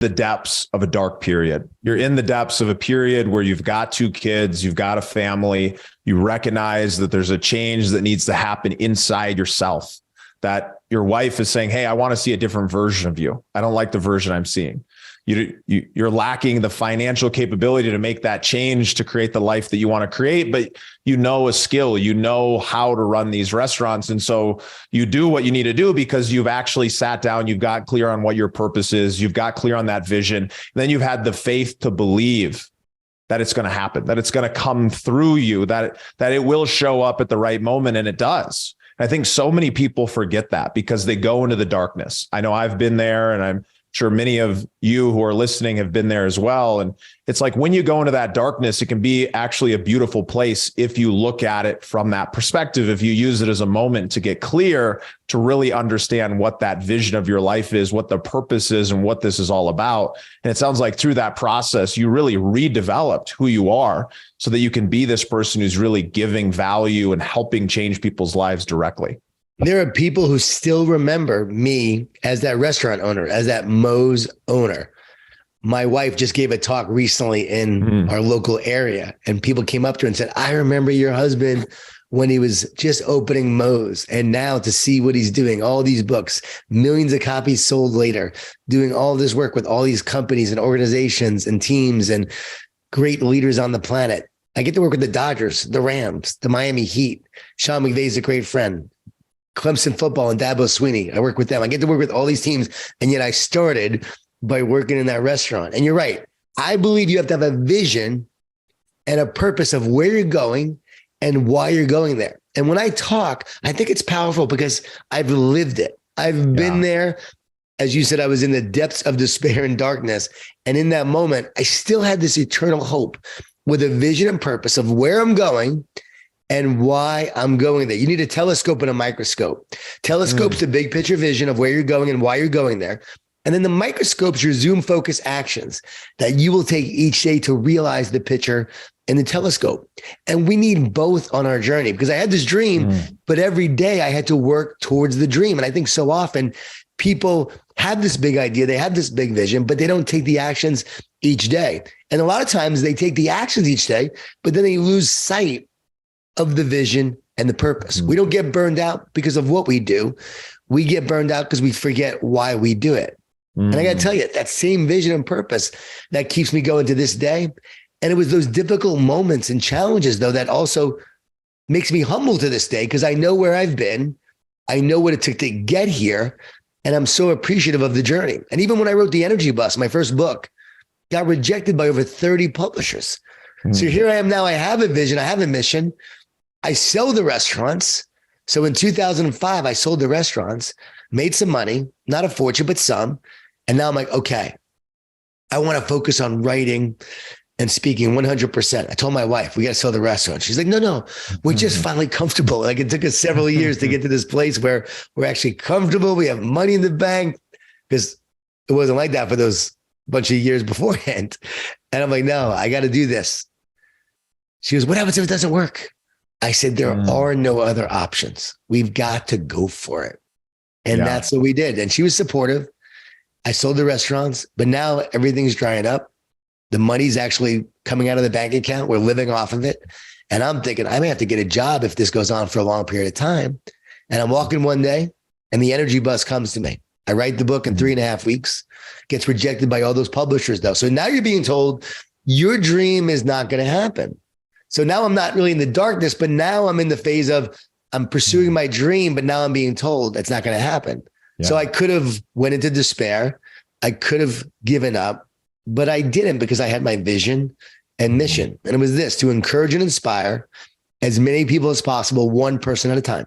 the depths of a dark period. You're in the depths of a period where you've got 2 kids, you've got a family, you recognize that there's a change that needs to happen inside yourself, that your wife is saying, hey, I want to see a different version of you. I don't like the version I'm seeing. You're lacking the financial capability to make that change to create the life that you want to create, but you know a skill, you know how to run these restaurants. And so you do what you need to do because you've actually sat down, you've got clear on what your purpose is, you've got clear on that vision. And then you've had the faith to believe that it's going to happen, that it's going to come through you, that it will show up at the right moment. And it does. I think so many people forget that because they go into the darkness. I know I've been there, and I'm sure many of you who are listening have been there as well. And it's like when you go into that darkness, it can be actually a beautiful place if you look at it from that perspective, if you use it as a moment to get clear, to really understand what that vision of your life is, what the purpose is, and what this is all about. And it sounds like through that process, you really redeveloped who you are so that you can be this person who's really giving value and helping change people's lives directly. There are people who still remember me as that restaurant owner, as that Moe's owner. My wife just gave a talk recently in our local area, and people came up to her and said, I remember your husband when he was just opening Moe's, and now to see what he's doing, all these books, millions of copies sold later, doing all this work with all these companies and organizations and teams and great leaders on the planet. I get to work with the Dodgers, the Rams, the Miami Heat. Sean McVay's a great friend. Clemson football and Dabo Sweeney. I work with them. I get to work with all these teams. And yet I started by working in that restaurant. And you're right. I believe you have to have a vision and a purpose of where you're going and why you're going there. And when I talk, I think it's powerful because I've lived it. I've been there. As you said, I was in the depths of despair and darkness. And in that moment, I still had this eternal hope with a vision and purpose of where I'm going and why I'm going there. You need a telescope and a microscope. Telescope's the big picture vision of where you're going and why you're going there. And then the microscope's your zoom focus actions that you will take each day to realize the picture in the telescope. And we need both on our journey because I had this dream, but every day I had to work towards the dream. And I think so often people have this big idea, they have this big vision, but they don't take the actions each day. And a lot of times they take the actions each day, but then they lose sight of the vision and the purpose. We don't get burned out because of what we do. We get burned out because we forget why we do it. And I got to tell you, that same vision and purpose that keeps me going to this day. And it was those difficult moments and challenges, though, that also makes me humble to this day because I know where I've been. I know what it took to get here. And I'm so appreciative of the journey. And even when I wrote The Energy Bus, my first book, got rejected by over 30 publishers. So here I am now. I have a vision. I have a mission. I sell the restaurants. So in 2005, I sold the restaurants, made some money, not a fortune, but some. And now I'm like, okay, I want to focus on writing and speaking 100%. I told my wife, we got to sell the restaurant. She's like, no, we're just finally comfortable. Like it took us several years to get to this place where we're actually comfortable. We have money in the bank because it wasn't like that for those bunch of years beforehand. And I'm like, no, I got to do this. She goes, what happens if it doesn't work? I said, there are no other options. We've got to go for it. And that's what we did. And she was supportive. I sold the restaurants, but now everything's drying up. The money's actually coming out of the bank account. We're living off of it. And I'm thinking I may have to get a job if this goes on for a long period of time. And I'm walking one day and the energy bus comes to me. I write the book in 3.5 weeks, gets rejected by all those publishers though. So now you're being told your dream is not going to happen. So now I'm not really in the darkness, but now I'm in the phase of I'm pursuing my dream, but now I'm being told that's not going to happen. Yeah. So I could have went into despair. I could have given up, but I didn't because I had my vision and mission. And it was this, to encourage and inspire as many people as possible, one person at a time.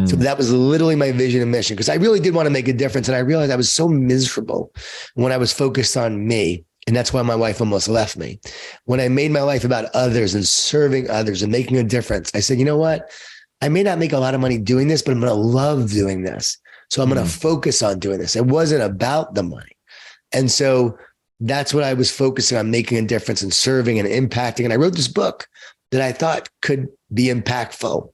So that was literally my vision and mission because I really did want to make a difference. And I realized I was so miserable when I was focused on me. And that's why my wife almost left me. When I made my life about others and serving others and making a difference, I said, you know what? I may not make a lot of money doing this, but I'm going to love doing this. So I'm going to focus on doing this. It wasn't about the money. And so that's what I was focusing on, making a difference and serving and impacting. And I wrote this book that I thought could be impactful.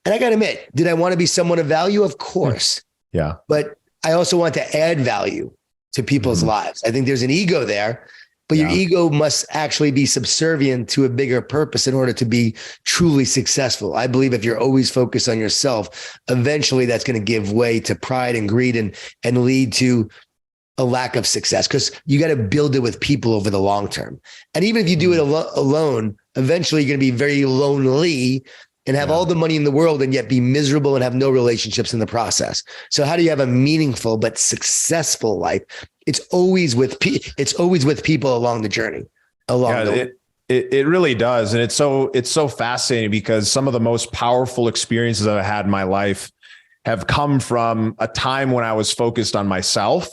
And I got to admit, did I want to be someone of value? Of course. Yeah. But I also want to add value to people's lives. I think there's an ego there, but your ego must actually be subservient to a bigger purpose in order to be truly successful. I believe if you're always focused on yourself, eventually that's going to give way to pride and greed and lead to a lack of success, because you got to build it with people over the long term. And even if you do it alone, eventually you're going to be very lonely and have all the money in the world and yet be miserable and have no relationships in the process. So how do you have a meaningful but successful life? It's always with people along the journey. It really does. And it's so fascinating, because some of the most powerful experiences I've had in my life have come from a time when I was focused on myself.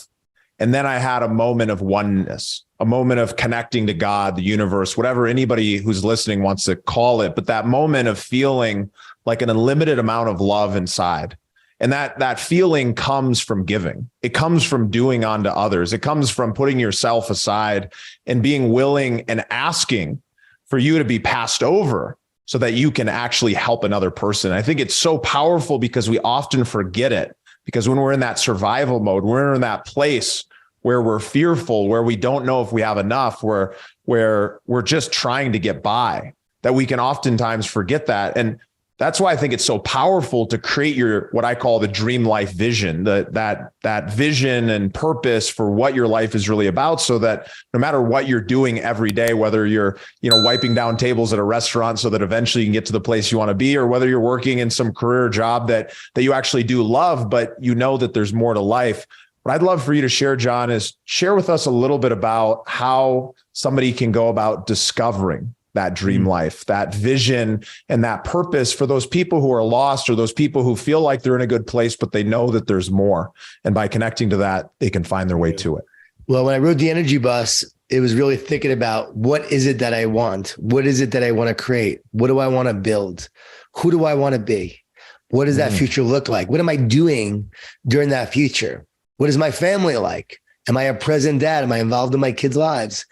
And then I had a moment of oneness, a moment of connecting to God, the universe, whatever anybody who's listening wants to call it. But that moment of feeling like an unlimited amount of love inside. And that feeling comes from giving. It comes from doing unto others. It comes from putting yourself aside and being willing and asking for you to be passed over so that you can actually help another person. I think it's so powerful because we often forget it, because when we're in that survival mode, we're in that place where we're fearful, where we don't know if we have enough, where we're just trying to get by, that we can oftentimes forget that. And that's why I think it's so powerful to create what I call the dream life vision, that vision and purpose for what your life is really about, so that no matter what you're doing every day, whether you're, wiping down tables at a restaurant so that eventually you can get to the place you want to be, or whether you're working in some career job that you actually do love, but you know that there's more to life. What I'd love for you to share, Jon, is share with us a little bit about how somebody can go about discovering that dream life, that vision and that purpose for those people who are lost, or those people who feel like they're in a good place, but they know that there's more. And by connecting to that, they can find their way to it. Well, when I wrote The Energy Bus, it was really thinking about, what is it that I want? What is it that I want to create? What do I want to build? Who do I want to be? What does that future look like? What am I doing during that future? What is my family like? Am I a present dad? Am I involved in my kids' lives?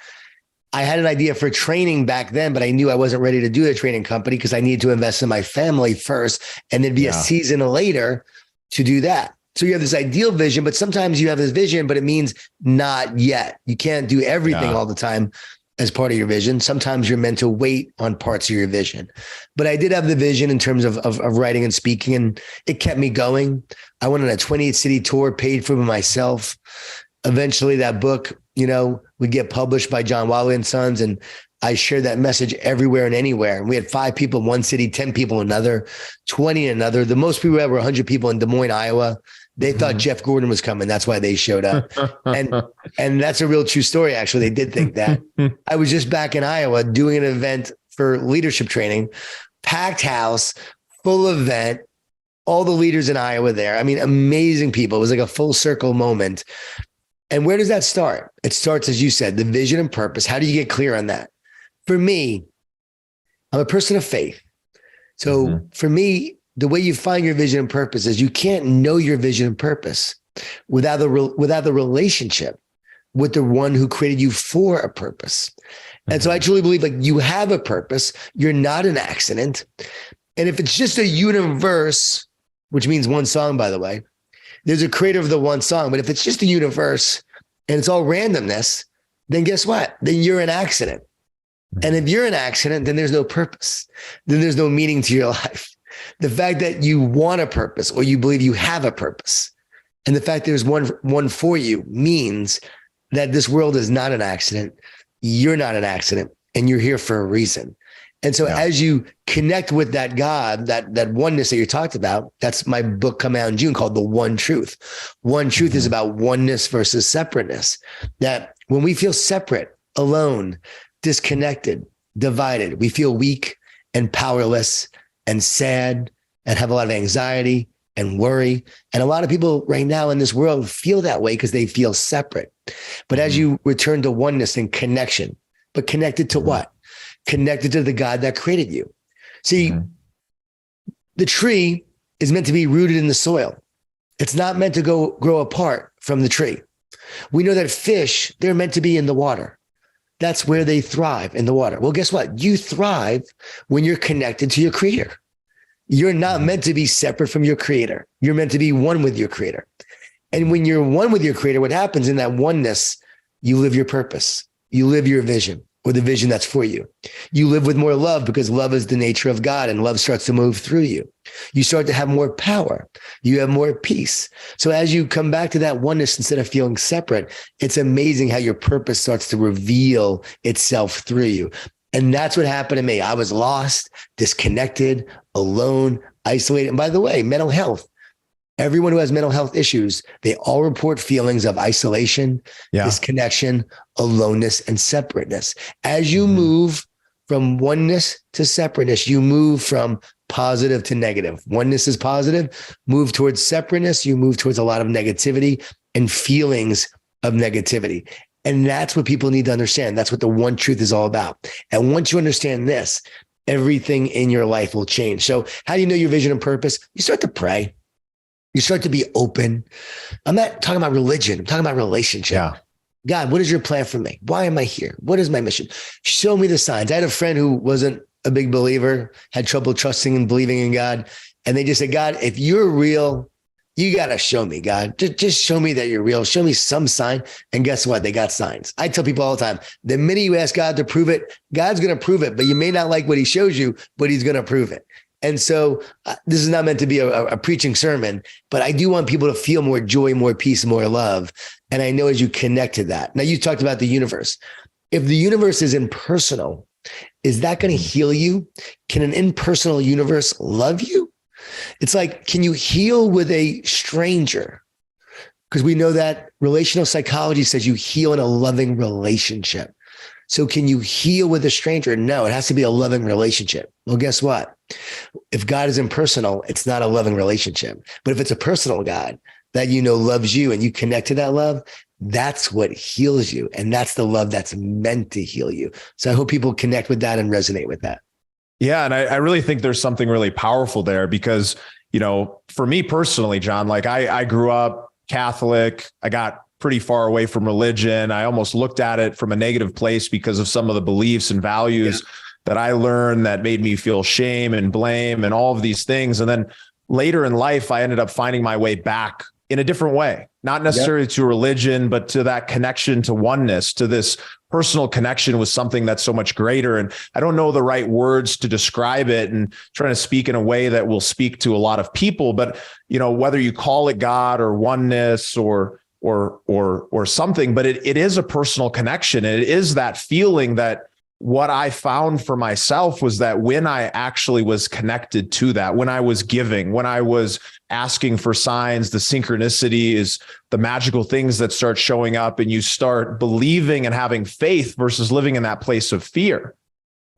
I had an idea for training back then, but I knew I wasn't ready to do a training company because I needed to invest in my family first, and then be a season later to do that. So you have this ideal vision, but sometimes you have this vision, but it means not yet. You can't do everything all the time as part of your vision. Sometimes you're meant to wait on parts of your vision. But I did have the vision in terms of writing and speaking, and it kept me going. I went on a 28 city tour, paid for myself. Eventually that book, would get published by John Wiley and Sons. And I shared that message everywhere and anywhere. And we had 5 people in one city, 10 people in another, 20 in another. The most people ever were 100 people in Des Moines, Iowa. They thought Jeff Gordon was coming. That's why they showed up. And that's a real true story. Actually, they did think that. I was just back in Iowa doing an event for leadership training, packed house, full event, all the leaders in Iowa there. I mean, amazing people. It was like a full circle moment. And where does that start? It starts, as you said, the vision and purpose. How do you get clear on that? For me, I'm a person of faith. So for me, the way you find your vision and purpose is you can't know your vision and purpose without the relationship with the one who created you for a purpose. And so I truly believe, like, you have a purpose. You're not an accident. And if it's just a universe, which means one song, by the way, there's a creator of the one song. But if it's just a universe and it's all randomness, then guess what? Then you're an accident. And if you're an accident, then there's no purpose. Then there's no meaning to your life. The fact that you want a purpose, or you believe you have a purpose, and the fact there's one for you, means that this world is not an accident. You're not an accident, and you're here for a reason. And so as you connect with that God, that oneness that you talked about, that's my book coming out in June called The One Truth. One Truth is about oneness versus separateness. That when we feel separate, alone, disconnected, divided, we feel weak and powerless and sad and have a lot of anxiety and worry. And a lot of people right now in this world feel that way because they feel separate. But as you return to oneness and connection, but connected to what? Connected to the God that created you. See, the tree is meant to be rooted in the soil. It's not meant to grow apart from the tree. We know that fish, they're meant to be in the water. That's where they thrive, in the water. Well, guess what? You thrive when you're connected to your creator. You're not meant to be separate from your creator. You're meant to be one with your creator. And when you're one with your creator, what happens in that oneness, you live your purpose, you live your vision, or the vision that's for you. You live with more love because love is the nature of God, and love starts to move through you. You start to have more power. You have more peace. So as you come back to that oneness, instead of feeling separate, it's amazing how your purpose starts to reveal itself through you. And that's what happened to me. I was lost, disconnected, alone, isolated. And by the way, mental health. Everyone who has mental health issues, they all report feelings of isolation, disconnection, aloneness, and separateness. As you move from oneness to separateness, you move from positive to negative. Oneness is positive. Move towards separateness, you move towards a lot of negativity and feelings of negativity. And that's what people need to understand. That's what the one truth is all about. And once you understand this, everything in your life will change. So how do you know your vision and purpose? You start to pray. You start to be open. I'm not talking about religion. I'm talking about relationship. Yeah. God, what is your plan for me? Why am I here? What is my mission? Show me the signs. I had a friend who wasn't a big believer, had trouble trusting and believing in God. And they just said, God, if you're real, you got to show me, God. Just show me that you're real. Show me some sign. And guess what? They got signs. I tell people all the time, the minute you ask God to prove it, God's going to prove it, but you may not like what he shows you, but he's going to prove it. And so this is not meant to be a preaching sermon, but I do want people to feel more joy, more peace, more love. And I know as you connect to that, now you talked about the universe. If the universe is impersonal, is that going to heal you? Can an impersonal universe love you? It's like, can you heal with a stranger? Because we know that relational psychology says you heal in a loving relationship. So can you heal with a stranger? No, it has to be a loving relationship. Well, guess what? If God is impersonal, it's not a loving relationship. But if it's a personal God that you know loves you and you connect to that love, that's what heals you. And that's the love that's meant to heal you. So I hope people connect with that and resonate with that. Yeah. And I really think there's something really powerful there because, for me personally, Jon, like I grew up Catholic. I got pretty far away from religion. I almost looked at it from a negative place because of some of the beliefs and values that I learned that made me feel shame and blame and all of these things. And then later in life, I ended up finding my way back in a different way, not necessarily to religion, but to that connection to oneness, to this personal connection with something that's so much greater. And I don't know the right words to describe it and trying to speak in a way that will speak to a lot of people, but whether you call it God or oneness or something, but it is a personal connection. And it is that feeling that what I found for myself was that when I actually was connected to that, when I was giving, when I was asking for signs, the synchronicities, the magical things that start showing up, and you start believing and having faith versus living in that place of fear,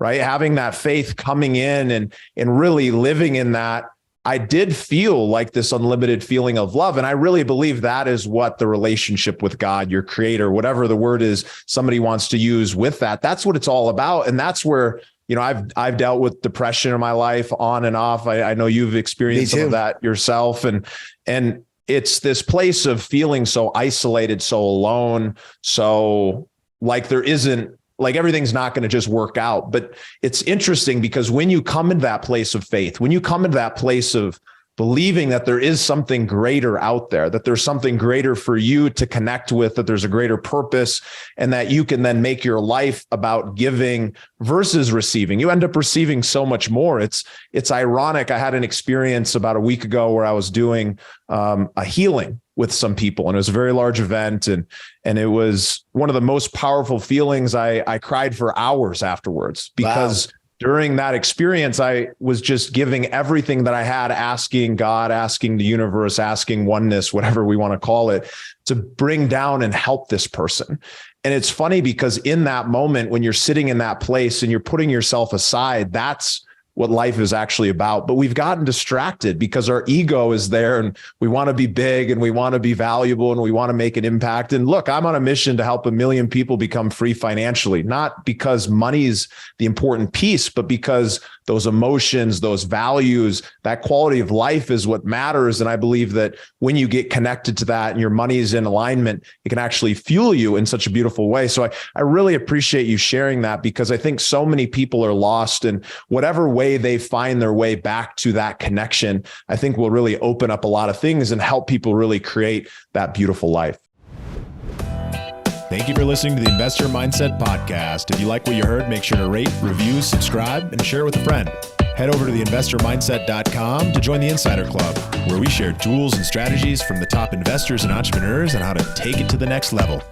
right? Having that faith coming in and really living in that, I did feel like this unlimited feeling of love. And I really believe that is what the relationship with God, your creator, whatever the word is somebody wants to use with that, that's what it's all about. And that's where, I've dealt with depression in my life on and off. I know you've experienced some of that yourself. And it's this place of feeling so isolated, so alone, so like there isn't, like everything's not going to just work out. But it's interesting because when you come into that place of faith, when you come into that place of believing that there is something greater out there, that there's something greater for you to connect with, that there's a greater purpose, and that you can then make your life about giving versus receiving, you end up receiving so much more. It's ironic. I had an experience about a week ago where I was doing a healing with some people, and it was a very large event. And it was one of the most powerful feelings. I cried for hours afterwards because during that experience, I was just giving everything that I had, asking God, asking the universe, asking oneness, whatever we want to call it, to bring down and help this person. And it's funny because in that moment, when you're sitting in that place and you're putting yourself aside, that's what life is actually about. But we've gotten distracted because our ego is there and we want to be big and we want to be valuable and we want to make an impact. And look, I'm on a mission to help 1 million people become free financially, not because money is the important piece, but because those emotions, those values, that quality of life is what matters. And I believe that when you get connected to that and your money is in alignment, it can actually fuel you in such a beautiful way. So I really appreciate you sharing that, because I think so many people are lost, in whatever way they find their way back to that connection, I think will really open up a lot of things and help people really create that beautiful life. Thank you for listening to the Investor Mindset Podcast. If you like what you heard, make sure to rate, review, subscribe, and share with a friend. Head over to theinvestormindset.com to join the Insider Club, where we share tools and strategies from the top investors and entrepreneurs on how to take it to the next level.